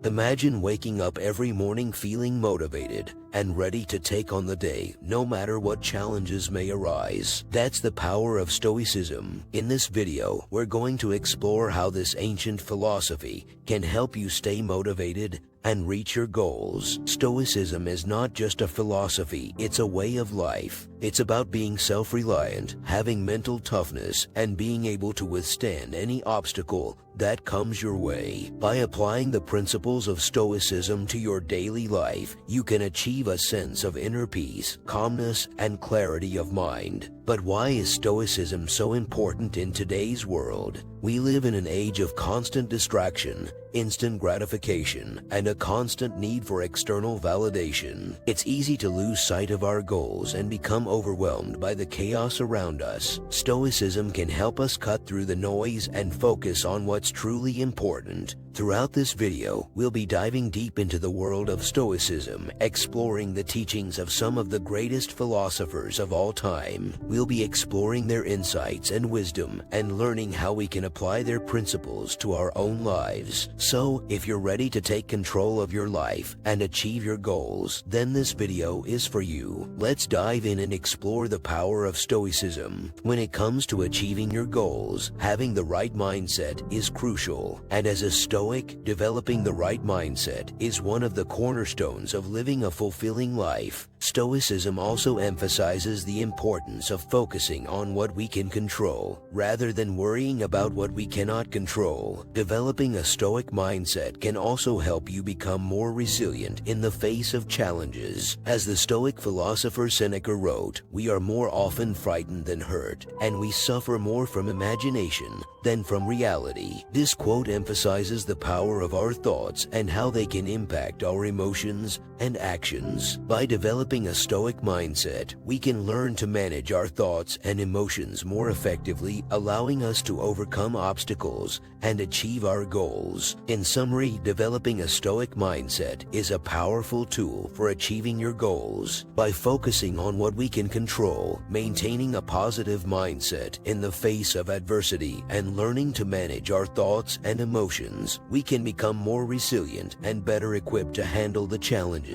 Imagine waking up every morning feeling motivated and ready to take on the day, no matter what challenges may arise. That's the power of Stoicism. In this video, we're going to explore how this ancient philosophy can help you stay motivated and reach your goals. Stoicism is not just a philosophy, it's a way of life. It's about being self-reliant, having mental toughness, and being able to withstand any obstacle that comes your way. By applying the principles of Stoicism to your daily life, you can achieve a sense of inner peace, calmness, and clarity of mind. But why is Stoicism so important in today's world? We live in an age of constant distraction, instant gratification, and a constant need for external validation. It's easy to lose sight of our goals and become overwhelmed by the chaos around us. Stoicism can help us cut through the noise and focus on what's truly important. Throughout this video, we'll be diving deep into the world of Stoicism, exploring the teachings of some of the greatest philosophers of all time. We'll be exploring their insights and wisdom and learning how we can apply their principles to our own lives. So, if you're ready to take control of your life and achieve your goals, then this video is for you. Let's dive in and explore the power of Stoicism. When it comes to achieving your goals, having the right mindset is crucial. And as a Stoic, developing the right mindset is one of the cornerstones of living a fulfilling life. Stoicism also emphasizes the importance of focusing on what we can control, rather than worrying about what we cannot control. Developing a Stoic mindset can also help you become more resilient in the face of challenges. As the Stoic philosopher Seneca wrote, "We are more often frightened than hurt, and we suffer more from imagination than from reality." This quote emphasizes the power of our thoughts and how they can impact our emotions and actions. By developing a Stoic mindset, we can learn to manage our thoughts and emotions more effectively, allowing us to overcome obstacles and achieve our goals. In summary, developing a Stoic mindset is a powerful tool for achieving your goals. By focusing on what we can control, maintaining a positive mindset in the face of adversity, and learning to manage our thoughts and emotions, we can become more resilient and better equipped to handle the challenges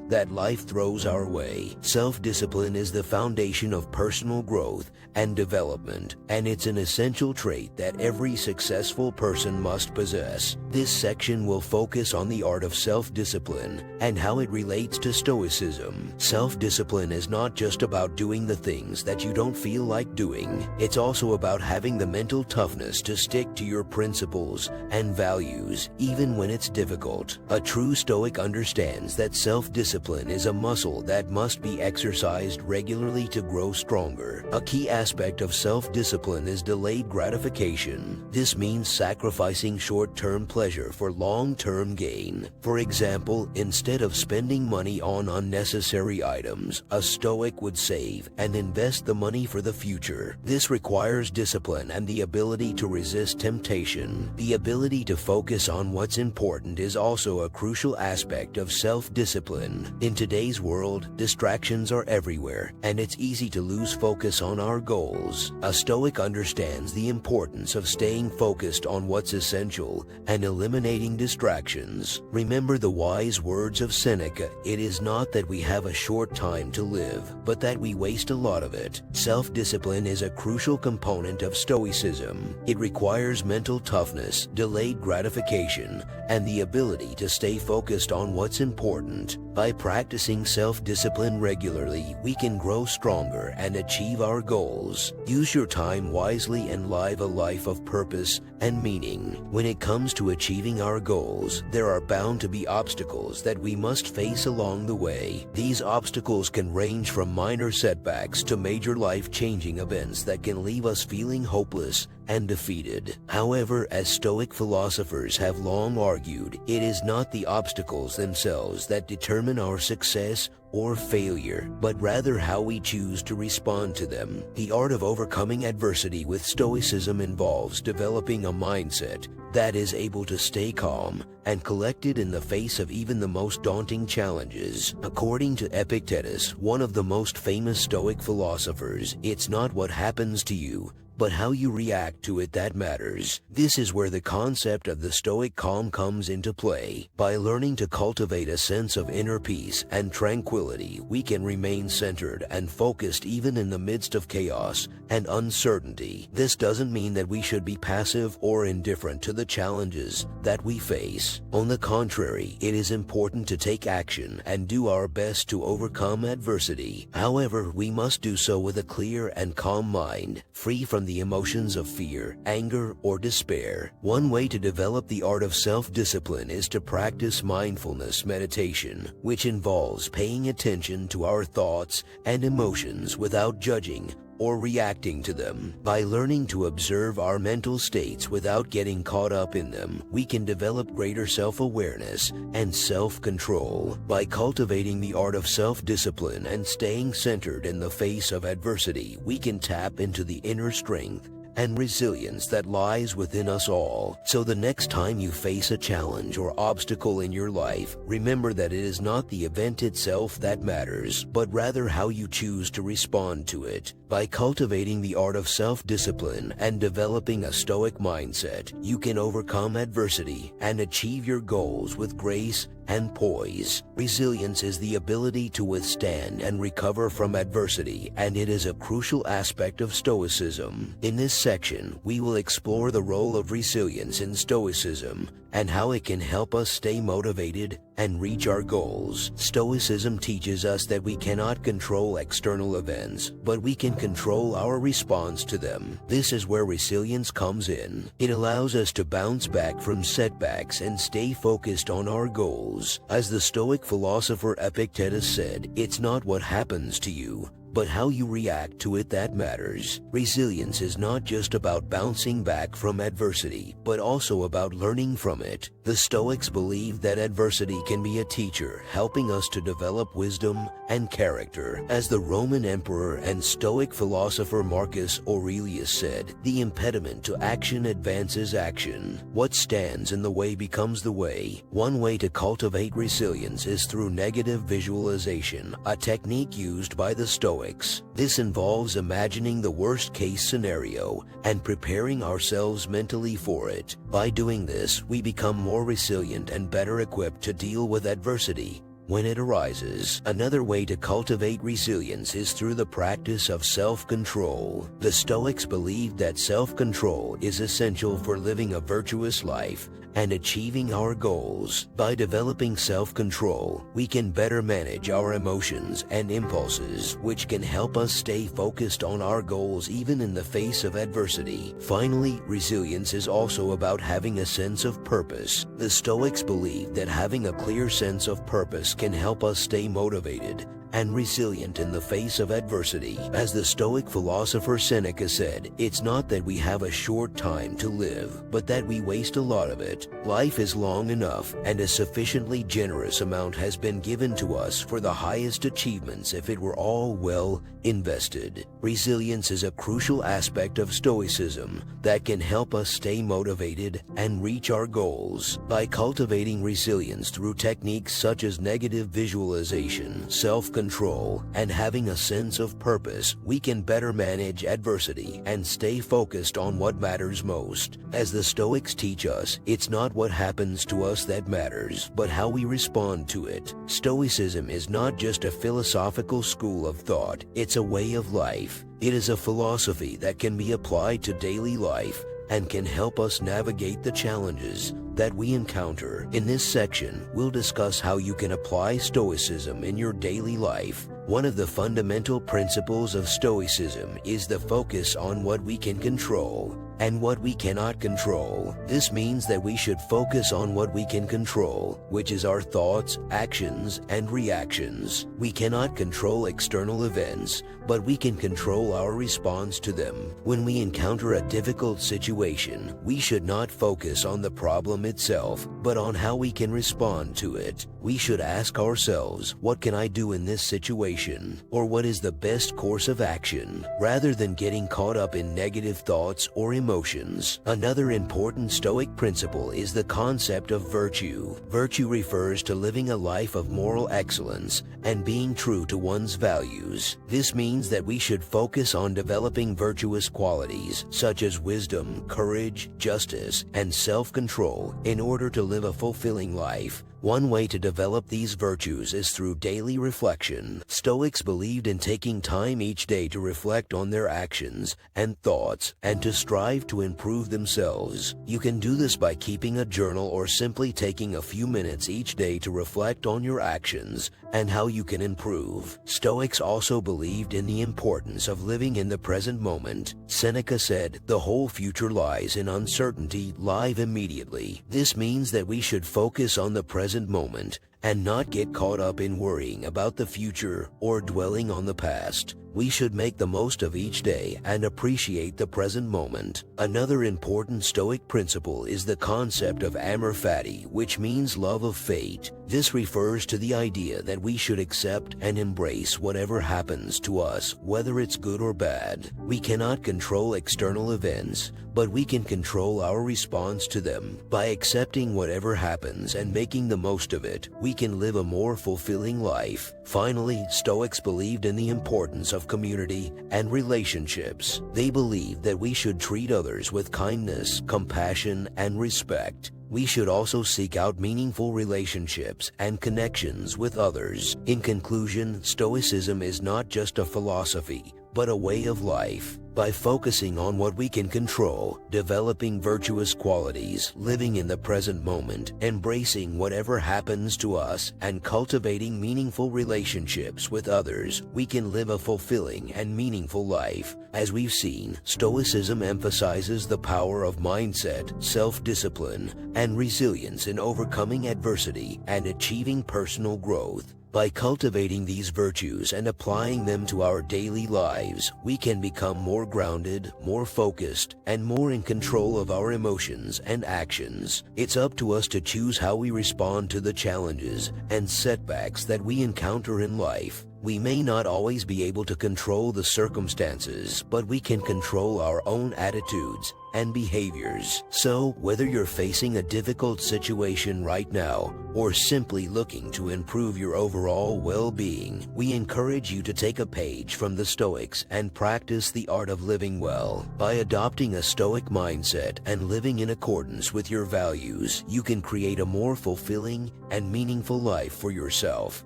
that life throws our way. Self-discipline is the foundation of personal growth and development, and it's an essential trait that every successful person must possess. This section will focus on the art of self-discipline and how it relates to Stoicism. Self-discipline is not just about doing the things that you don't feel like doing. It's also about having the mental toughness to stick to your principles and values, even when it's difficult. A true Stoic understands that self-discipline is a muscle that must be exercised regularly to grow stronger. A key aspect of self-discipline is delayed gratification. This means sacrificing short-term pleasure for long-term gain. For example, instead of spending money on unnecessary items, a Stoic would save and invest the money for the future. This requires discipline and the ability to resist temptation. The ability to focus on what's important is also a crucial aspect of self-discipline. In today's world, distractions are everywhere, and it's easy to lose focus on our goals. A Stoic understands the importance of staying focused on what's essential and eliminating distractions. Remember the wise words of Seneca, "It is not that we have a short time to live, but that we waste a lot of it." Self-discipline is a crucial component of Stoicism. It requires mental toughness, delayed gratification, and the ability to stay focused on what's important. By practicing self-discipline regularly, we can grow stronger and achieve our goals. Use your time wisely and live a life of purpose and meaning. When it comes to achieving our goals, there are bound to be obstacles that we must face along the way. These obstacles can range from minor setbacks to major life-changing events that can leave us feeling hopeless and defeated. However, as Stoic philosophers have long argued, it is not the obstacles themselves that determine our success or failure, but rather how we choose to respond to them. The art of overcoming adversity with Stoicism involves developing a mindset that is able to stay calm and collected in the face of even the most daunting challenges. According to Epictetus, one of the most famous Stoic philosophers, it's not what happens to you, but how you react to it that matters. This is where the concept of the Stoic calm comes into play. By learning to cultivate a sense of inner peace and tranquility, we can remain centered and focused even in the midst of chaos and uncertainty. This doesn't mean that we should be passive or indifferent to the challenges that we face. On the contrary, it is important to take action and do our best to overcome adversity. However, we must do so with a clear and calm mind, free from the emotions of fear, anger, or despair. One way to develop the art of self-discipline is to practice mindfulness meditation, which involves paying attention to our thoughts and emotions without judging or reacting to them. By learning to observe our mental states without getting caught up in them, we can develop greater self-awareness and self-control. By cultivating the art of self-discipline and staying centered in the face of adversity, we can tap into the inner strength and resilience that lies within us all. So the next time you face a challenge or obstacle in your life, remember that it is not the event itself that matters, but rather how you choose to respond to it. By cultivating the art of self-discipline and developing a Stoic mindset, you can overcome adversity and achieve your goals with grace and poise. Resilience is the ability to withstand and recover from adversity, and it is a crucial aspect of Stoicism. In this section, we will explore the role of resilience in Stoicism and how it can help us stay motivated and reach our goals. Stoicism teaches us that we cannot control external events, but we can control our response to them. This is where resilience comes in. It allows us to bounce back from setbacks and stay focused on our goals. As the Stoic philosopher Epictetus said, "It's not what happens to you, but how you react to it that matters." Resilience is not just about bouncing back from adversity, but also about learning from it. The Stoics believe that adversity can be a teacher, helping us to develop wisdom and character. As the Roman emperor and Stoic philosopher Marcus Aurelius said, "The impediment to action advances action. What stands in the way becomes the way." One way to cultivate resilience is through negative visualization, a technique used by the Stoics. This involves imagining the worst-case scenario and preparing ourselves mentally for it. By doing this, we become more resilient and better equipped to deal with adversity when it arises. Another way to cultivate resilience is through the practice of self-control. The Stoics believed that self-control is essential for living a virtuous life and achieving our goals. By developing self-control, we can better manage our emotions and impulses, which can help us stay focused on our goals even in the face of adversity. Finally, resilience is also about having a sense of purpose. The Stoics believe that having a clear sense of purpose can help us stay motivated and resilient in the face of adversity. As the Stoic philosopher Seneca said, "It's not that we have a short time to live, but that we waste a lot of it. Life is long enough, and a sufficiently generous amount has been given to us for the highest achievements if it were all well invested." Resilience is a crucial aspect of Stoicism that can help us stay motivated and reach our goals. By cultivating resilience through techniques such as negative visualization, self-control, and having a sense of purpose, we can better manage adversity and stay focused on what matters most. As the Stoics teach us, it's not what happens to us that matters, but how we respond to it. Stoicism is not just a philosophical school of thought, it's a way of life. It is a philosophy that can be applied to daily life and can help us navigate the challenges that we encounter. In this section, we'll discuss how you can apply Stoicism in your daily life. One of the fundamental principles of Stoicism is the focus on what we can control. and what we cannot control. This means that we should focus on what we can control, which is our thoughts, actions, and reactions. We cannot control external events, but we can control our response to them. When we encounter a difficult situation, we should not focus on the problem itself, but on how we can respond to it. We should ask ourselves, what can I do in this situation? Or what is the best course of action? Rather than getting caught up in negative thoughts or emotions. Another important Stoic principle is the concept of virtue. Virtue refers to living a life of moral excellence and being true to one's values. This means that we should focus on developing virtuous qualities such as wisdom, courage, justice, and self-control in order to live a fulfilling life. One way to develop these virtues is through daily reflection. Stoics believed in taking time each day to reflect on their actions and thoughts and to strive to improve themselves. You can do this by keeping a journal or simply taking a few minutes each day to reflect on your actions and how you can improve. Stoics also believed in the importance of living in the present moment. Seneca said, "The whole future lies in uncertainty, live immediately." This means that we should focus on the present moment and not get caught up in worrying about the future or dwelling on the past. We should make the most of each day and appreciate the present moment. Another important Stoic principle is the concept of amor fati, which means love of fate. This refers to the idea that we should accept and embrace whatever happens to us, whether it's good or bad. We cannot control external events, but we can control our response to them. By accepting whatever happens and making the most of it, we can live a more fulfilling life. Finally, Stoics believed in the importance of community and relationships. They believed that we should treat others with kindness, compassion, and respect. We should also seek out meaningful relationships and connections with others. In conclusion, Stoicism is not just a philosophy, but a way of life. By focusing on what we can control, developing virtuous qualities, living in the present moment, embracing whatever happens to us, and cultivating meaningful relationships with others, we can live a fulfilling and meaningful life. As we've seen, Stoicism emphasizes the power of mindset, self-discipline, and resilience in overcoming adversity and achieving personal growth. By cultivating these virtues and applying them to our daily lives, we can become more grounded, more focused, and more in control of our emotions and actions. It's up to us to choose how we respond to the challenges and setbacks that we encounter in life. We may not always be able to control the circumstances, but we can control our own attitudes and behaviors. So, whether you're facing a difficult situation right now or simply looking to improve your overall well-being, we encourage you to take a page from the Stoics and practice the art of living well. By adopting a Stoic mindset and living in accordance with your values, you can create a more fulfilling and meaningful life for yourself.